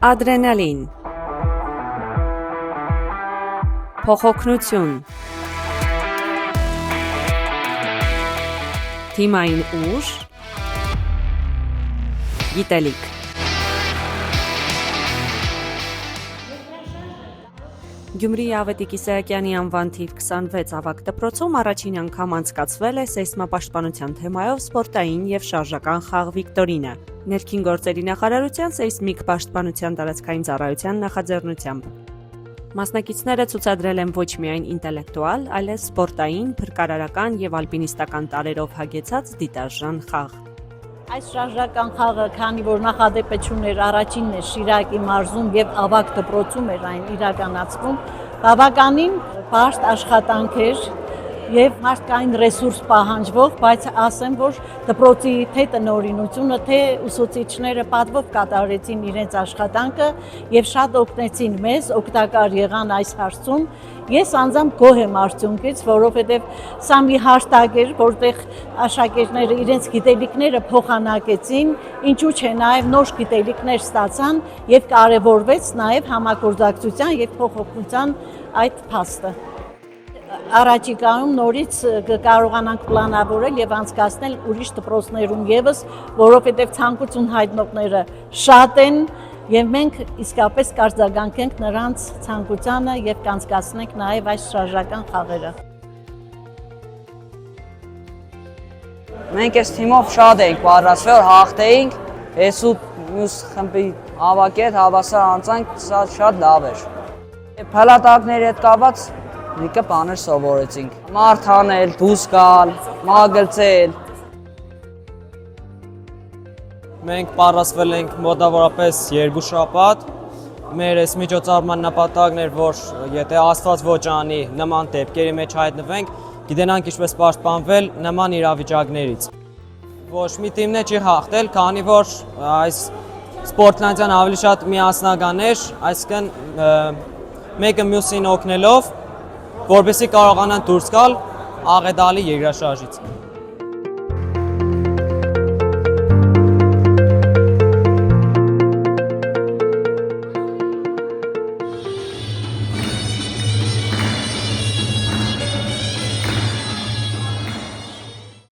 Ադրենալին, փոխօգնություն, թիմային ուժ, գիտելիք։ Գյումրիի Ավետիք Իսահակյանի անվան թիվ 26 ավագ դպրոցում առաջին անգամ անցկացվել է սեյսմապաշտպանության թեմայով սպորտային և շարժական խաղ վիկտորինա, ներքին գործերի նախարարության սեյսմիկ պաշտպանության տարածքային ծառայության նախաձեռնությամբ։ Մասնակիցները ցուցադրել են ոչ միայն ինտելեկտուալ, այլև սպորտային, փրկարարական և ալպինիստական տարրերով հագեցած դիտարժան խաղ։ Այս շարժական խաղը, քանի որ նախադեպը չուներ, առաջինն է Շիրակի մարզում և ավագ դպրոցում էր այն իրականացվում, բավականին բարդ աշխատանք էր և մարդկային ռեսուրս պահանջվող, բայց ասեմ, որ դպրոցի թե տնօրինությունը, թե ուսուցիչները պատվով կատարեցին իրենց աշխատանքը և շատ օգնեցին մեզ, օգտակար եղան այս հարցում։ Ես անձամբ գոհ եմ արդյունքից, որովհետև սա մի հարթակ էր, որտեղ աշակերտները իրենց գիտելիքները փոխանակեցին, ինչու՞ չէ, նաև նոր գիտելիքներ ստացան և կարևորվեց նաև համագործակցության և փոխօգնության այդ փաստը։ Առաջիկայում նորից կարողանանք պլանավորել և անցկացնել ուրիշ դպրոցներում ևս, որովհետև ցանկություն հայտնողները շատ են և մենք իսկապես կարձագանքենք նրանց ցանկությանը և կանցկացնենք նաև այս շարժական խաղերը։ Մենք այս թիմով շատ էինք պատրաստվել, հաղթեինք, ես ու մյուս խմբի ավագի հետ հավասար անցանք, սա շատ լավ էր։ Փլատակների հետ կապված լիքը բաներ սովորեցինք։ Մարդ հանել, դուրս գալ, մագլցել։ Մենք պատրաստվել ենք մոտավորապես 2 շաբաթ։ Մեր այս միջոցառման նպատակն էր, որ եթե Աստված ոչ անի, նման դեպքերի մեջ հայտնվենք, գիտենանք ինչպես պաշտպանվել նման իրավիճակներից։ Ոչ մի թիմն չի հաղթել, քանի որ այս սպորտլանդիան ավելի շատ միասնական էր, այսինքն մեկը մյուսին օգնելով, որպեսզի կարողանան դուրս գալ աղետալի երկրաշարժից։